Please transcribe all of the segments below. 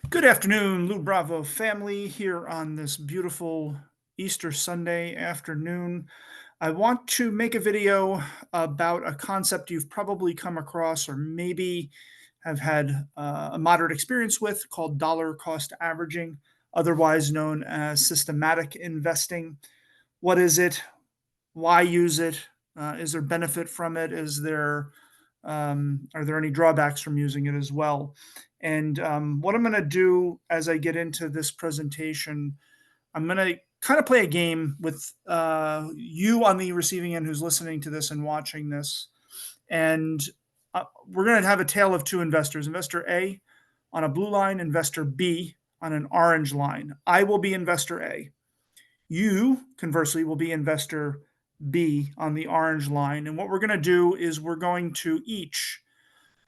Good afternoon, Lou Bravo family, here on this beautiful Easter Sunday afternoon. I want to make a video about a concept you've probably come across or maybe have had a moderate experience with called dollar cost averaging, otherwise known as systematic investing. What is it? Why use it? Is there benefit from it? Are there any drawbacks from using it as well? And what I'm going to do as I get into this presentation, I'm going to kind of play a game with you on the receiving end who's listening to this and watching this. And we're going to have a tale of two investors: investor A on a blue line, investor B on an orange line. I will be investor A. You, conversely, will be investor B on the orange line. And what we're going to do is we're going to each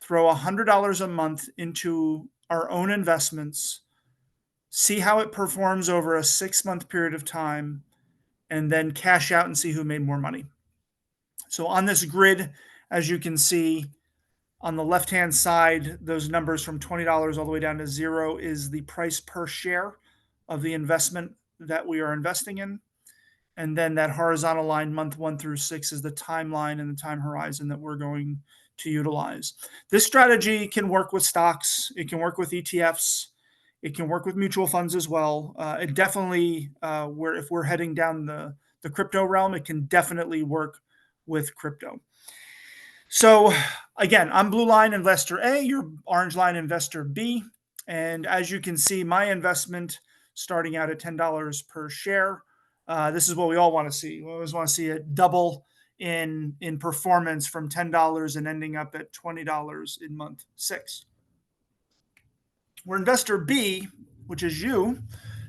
throw $100 a month into our own investments, see how it performs over a 6-month period of time, and then cash out and see who made more money. So on this grid, as you can see, on the left-hand side, those numbers from $20 all the way down to zero is the price per share of the investment that we are investing in. And then that horizontal line, month 1 through 6, is the timeline and the time horizon that we're going to utilize. This strategy can work with stocks. It can work with ETFs. It can work with mutual funds as well. It definitely, if we're heading down the crypto realm, it can definitely work with crypto. So again, I'm blue line investor A, you're orange line investor B. And as you can see, my investment starting out at $10 per share. This is what we all want to see. We always want to see it double in performance from $10 and ending up at $20 in month 6. Where investor B, which is you,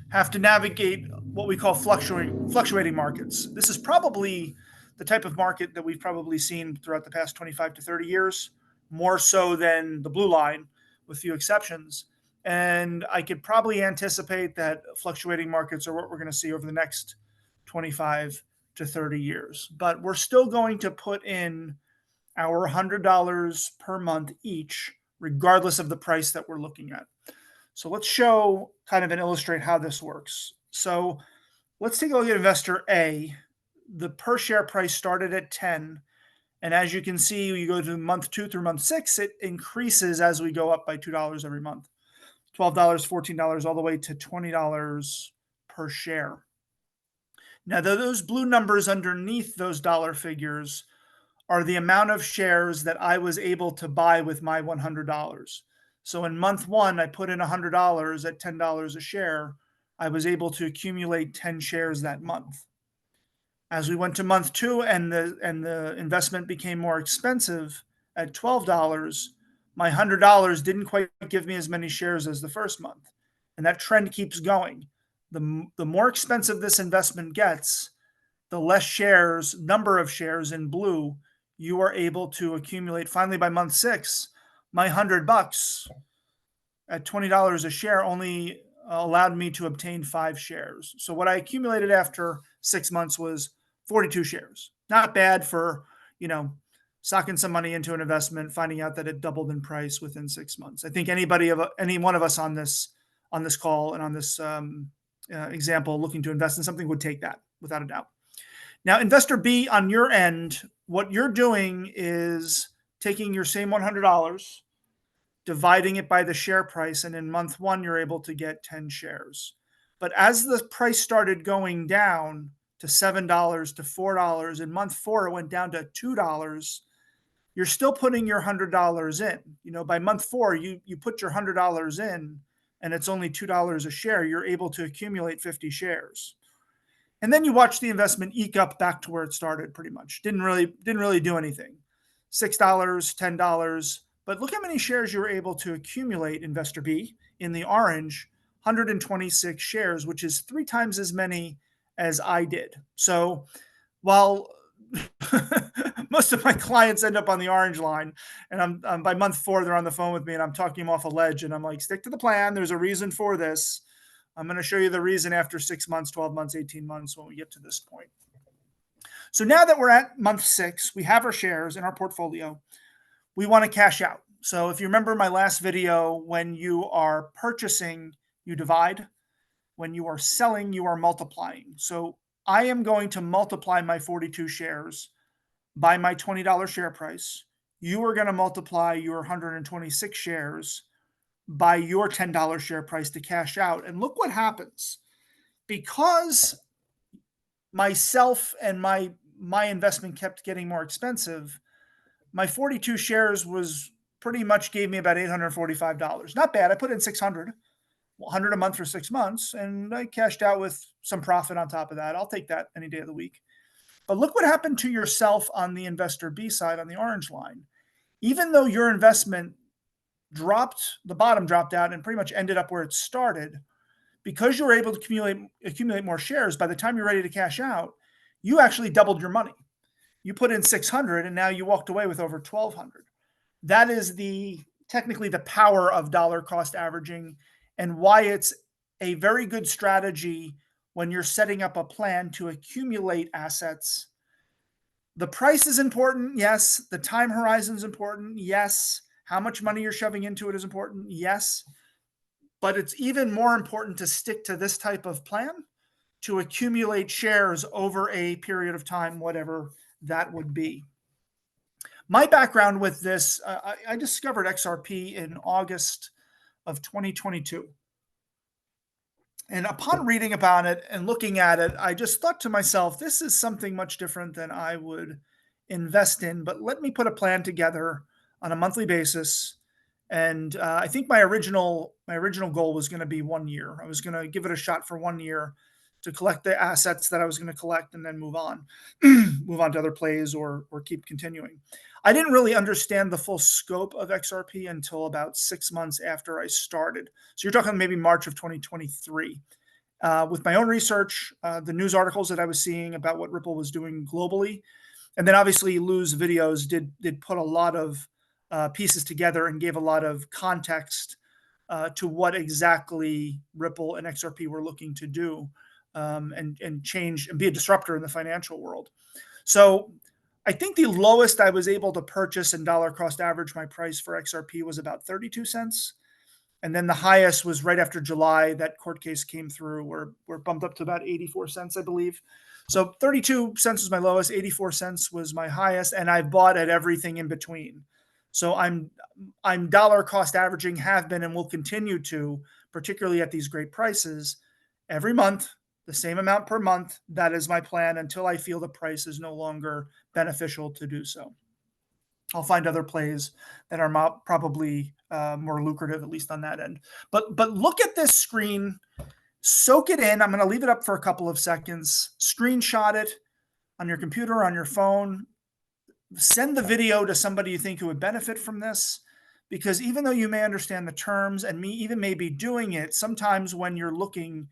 have to navigate what we call fluctuating markets. This is probably the type of market that we've probably seen throughout the past 25 to 30 years, more so than the blue line, with few exceptions. And I could probably anticipate that fluctuating markets are what we're going to see over the next 25 to 30 years. But we're still going to put in our $100 per month each, regardless of the price that we're looking at. So let's show kind of and illustrate how this works. So let's take a look at investor A. The per share price started at 10. And as you can see, you go to month 2 through month 6, it increases as we go up by $2 every month. $12, $14, all the way to $20 per share. Now, those blue numbers underneath those dollar figures are the amount of shares that I was able to buy with my $100. So in month 1, I put in $100 at $10 a share. I was able to accumulate 10 shares that month. As we went to month 2 and the investment became more expensive at $12, my $100 didn't quite give me as many shares as the first month. And that trend keeps going. The more expensive this investment gets, the less shares, number of shares in blue, you are able to accumulate. Finally, by month 6, my $100 at $20 a share only allowed me to obtain 5 shares. So what I accumulated after 6 months was 42 shares. Not bad for, socking some money into an investment, finding out that it doubled in price within 6 months. I think any one of us on this call and on this example looking to invest in something would take that without a doubt. Now, investor B, on your end, what you're doing is taking your same $100, dividing it by the share price, and in month 1, you're able to get 10 shares. But as the price started going down to $7 to $4, in month 4, it went down to $2. You're still putting your $100 in. By month 4, you put your $100 in, and it's only $2 a share. You're able to accumulate 50 shares. And then you watch the investment eke up back to where it started pretty much. Didn't really do anything. $6, $10. But look how many shares you were able to accumulate, investor B, in the orange, 126 shares, which is 3 times as many as I did. So while most of my clients end up on the orange line, and I'm by month 4, they're on the phone with me and I'm talking them off a ledge and I'm like, stick to the plan. There's a reason for this. I'm going to show you the reason after 6 months, 12 months, 18 months when we get to this point. So now that we're at month 6, we have our shares in our portfolio. We want to cash out. So if you remember my last video, when you are purchasing, you divide. When you are selling, you are multiplying. So I am going to multiply my 42 shares by my $20 share price. You are going to multiply your 126 shares by your $10 share price to cash out. And look what happens. Because myself and my investment kept getting more expensive, my 42 shares was pretty much gave me about $845. Not bad. I put in 600, 100 a month for 6 months, and I cashed out with some profit on top of that. I'll take that any day of the week. But look what happened to yourself on the investor B side on the orange line. Even though your investment dropped, the bottom dropped out and pretty much ended up where it started, because you were able to accumulate more shares, by the time you're ready to cash out, you actually doubled your money. You put in 600 and now you walked away with over 1200. That is technically the power of dollar cost averaging, and why it's a very good strategy when you're setting up a plan to accumulate assets. The price is important, yes. The time horizon is important, yes. How much money you're shoving into it is important, yes. But it's even more important to stick to this type of plan to accumulate shares over a period of time, whatever that would be. My background with this, I discovered XRP in August of 2022. And upon reading about it and looking at it, I just thought to myself, this is something much different than I would invest in, but let me put a plan together on a monthly basis. And I think my original goal was going to be 1 year. I was going to give it a shot for 1 year to collect the assets that I was going to collect and then move on, move on to other plays or keep continuing. I didn't really understand the full scope of XRP until about 6 months after I started. So you're talking maybe March of 2023. With my own research, the news articles that I was seeing about what Ripple was doing globally, and then obviously Lou's videos did put a lot of pieces together and gave a lot of context to what exactly Ripple and XRP were looking to do, and change and be a disruptor in the financial world. So I think the lowest I was able to purchase and dollar cost average my price for XRP was about 32 cents. And then the highest was right after July. That court case came through where we're bumped up to about 84 cents, I believe. So 32 cents was my lowest, 84 cents was my highest, and I've bought at everything in between. So I'm dollar cost averaging, have been and will continue to, particularly at these great prices, every month, the same amount per month. That is my plan until I feel the price is no longer beneficial to do so. I'll find other plays that are probably more lucrative, at least on that end. But look at this screen, soak it in. I'm going to leave it up for a couple of seconds. Screenshot it on your computer, on your phone. Send the video to somebody you think who would benefit from this, because even though you may understand the terms and me even may be doing it, sometimes when you're looking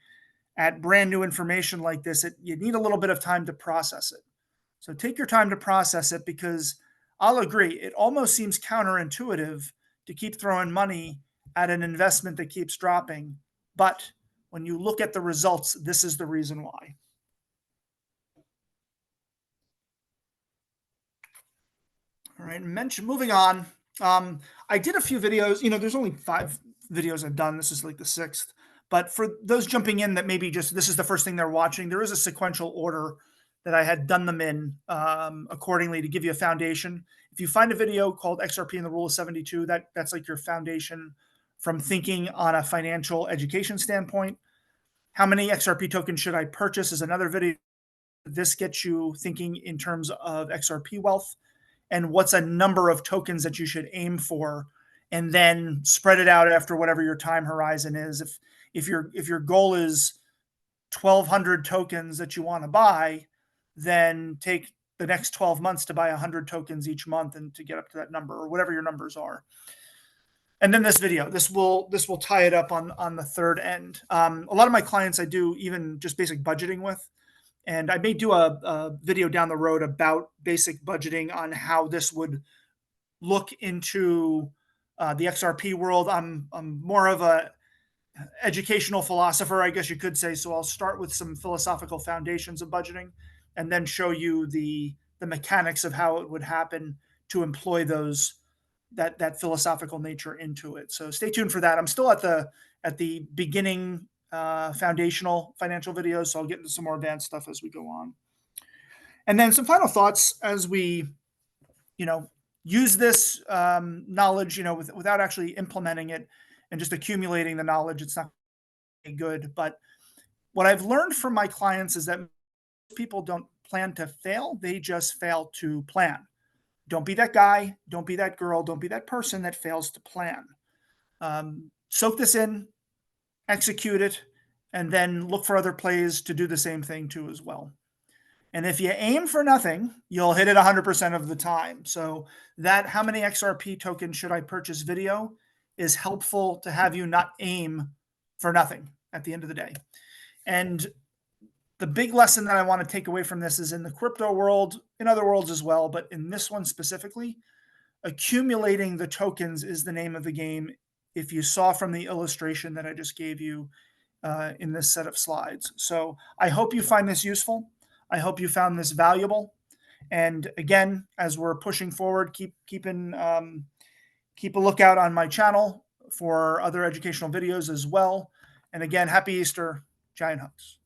at brand new information like this, you need a little bit of time to process it. So take your time to process it, because I'll agree, it almost seems counterintuitive to keep throwing money at an investment that keeps dropping. But when you look at the results, this is the reason why. All right, moving on. I did a few videos. There's only 5 videos I've done. This is like the 6th. But for those jumping in that maybe just this is the first thing they're watching, there is a sequential order that I had done them in accordingly to give you a foundation. If you find a video called XRP and the Rule of 72, that's like your foundation from thinking on a financial education standpoint. How many XRP tokens should I purchase is another video. This gets you thinking in terms of XRP wealth, and what's a number of tokens that you should aim for, and then spread it out after whatever your time horizon is. If your goal is 1,200 tokens that you want to buy, then take the next 12 months to buy 100 tokens each month and to get up to that number, or whatever your numbers are. And then this video, this will tie it up on the third end. A lot of my clients I do even just basic budgeting with. And I may do a video down the road about basic budgeting on how this would look into the XRP world. I'm more of a educational philosopher, I guess you could say. So I'll start with some philosophical foundations of budgeting, and then show you the mechanics of how it would happen to employ those that philosophical nature into it. So stay tuned for that. I'm still at the beginning foundational financial videos, so I'll get into some more advanced stuff as we go on. And then some final thoughts as we, you know, use this knowledge, without actually implementing it and just accumulating the knowledge. It's not good. But what I've learned from my clients is that people don't plan to fail; they just fail to plan. Don't be that guy. Don't be that girl. Don't be that person that fails to plan. Soak this in, execute it, and then look for other plays to do the same thing too as well. And if you aim for nothing, you'll hit it 100% of the time. So that how many XRP tokens should I purchase video is helpful to have you not aim for nothing at the end of the day. And the big lesson that I want to take away from this is in the crypto world, in other worlds as well, but in this one specifically, accumulating the tokens is the name of the game. If you saw from the illustration that I just gave you in this set of slides. So I hope you find this useful. I hope you found this valuable. And again, as we're pushing forward, keep a lookout on my channel for other educational videos as well. And again, happy Easter, giant hugs.